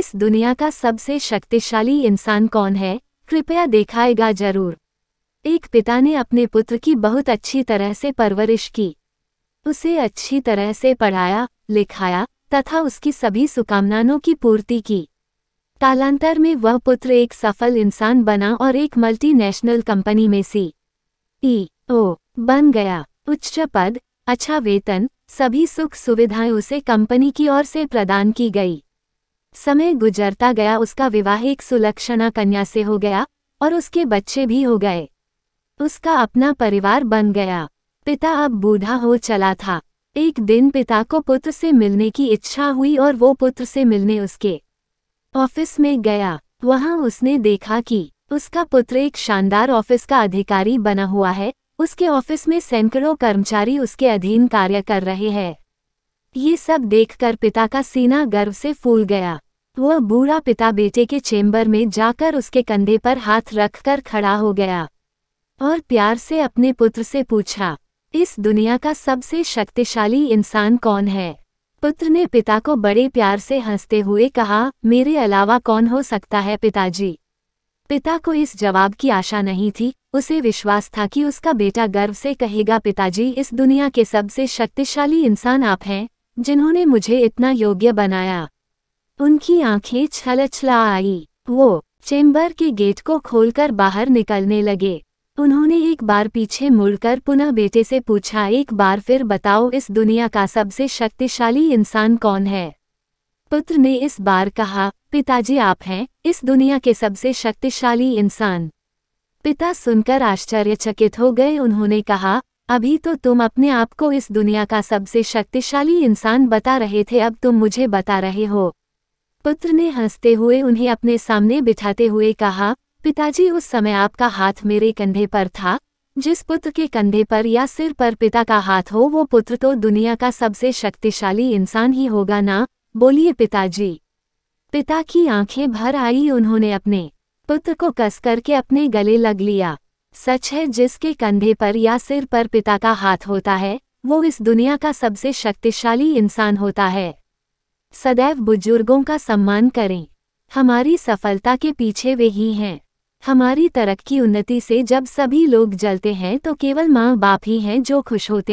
इस दुनिया का सबसे शक्तिशाली इंसान कौन है, कृपया दिखाएगा जरूर। एक पिता ने अपने पुत्र की बहुत अच्छी तरह से परवरिश की। उसे अच्छी तरह से पढ़ाया, लिखाया तथा उसकी सभी सुकामनाओं की पूर्ति की। कालांतर में वह पुत्र एक सफल इंसान बना और एक मल्टीनेशनल कंपनी में CEO बन गया। उच्च पद, अच्छा वेतन, सभी सुख सुविधाएं उसे कंपनी की ओर से प्रदान की गई। समय गुजरता गया, उसका विवाह एक सुलक्षणा कन्या से हो गया और उसके बच्चे भी हो गए। उसका अपना परिवार बन गया। पिता अब बूढ़ा हो चला था। एक दिन पिता को पुत्र से मिलने की इच्छा हुई और वो पुत्र से मिलने उसके ऑफिस में गया। वहां उसने देखा कि उसका पुत्र एक शानदार ऑफिस का अधिकारी बना हुआ है। उसके ऑफिस में सैकड़ों कर्मचारी उसके अधीन कार्य कर रहे हैं। ये सब देखकर पिता का सीना गर्व से फूल गया। वह बूढ़ा पिता बेटे के चेम्बर में जाकर उसके कंधे पर हाथ रखकर खड़ा हो गया और प्यार से अपने पुत्र से पूछा, इस दुनिया का सबसे शक्तिशाली इंसान कौन है? पुत्र ने पिता को बड़े प्यार से हंसते हुए कहा, मेरे अलावा कौन हो सकता है पिताजी। पिता को इस जवाब की आशा नहीं थी। उसे विश्वास था कि उसका बेटा गर्व से कहेगा, पिताजी, इस दुनिया के सबसे शक्तिशाली इंसान आप हैं, जिन्होंने मुझे इतना योग्य बनाया। उनकी आंखें छलछला आई। वो चेम्बर के गेट को खोलकर बाहर निकलने लगे। उन्होंने एक बार पीछे मुड़कर पुनः बेटे से पूछा, एक बार फिर बताओ, इस दुनिया का सबसे शक्तिशाली इंसान कौन है? पुत्र ने इस बार कहा, पिताजी, आप हैं इस दुनिया के सबसे शक्तिशाली इंसान। पिता सुनकर आश्चर्यचकित हो गए। उन्होंने कहा, अभी तो तुम अपने आप को इस दुनिया का सबसे शक्तिशाली इंसान बता रहे थे, अब तुम मुझे बता रहे हो। पुत्र ने हंसते हुए उन्हें अपने सामने बिठाते हुए कहा, पिताजी, उस समय आपका हाथ मेरे कंधे पर था। जिस पुत्र के कंधे पर या सिर पर पिता का हाथ हो, वो पुत्र तो दुनिया का सबसे शक्तिशाली इंसान ही होगा ना? बोलिए पिताजी। पिता की आंखें भर आई। उन्होंने अपने पुत्र को कस करके अपने गले लग लिया। सच है, जिसके कंधे पर या सिर पर पिता का हाथ होता है, वो इस दुनिया का सबसे शक्तिशाली इंसान होता है। सदैव बुजुर्गों का सम्मान करें। हमारी सफलता के पीछे वे ही हैं। हमारी तरक्की उन्नति से जब सभी लोग जलते हैं तो केवल माँ बाप ही हैं जो खुश होते हैं।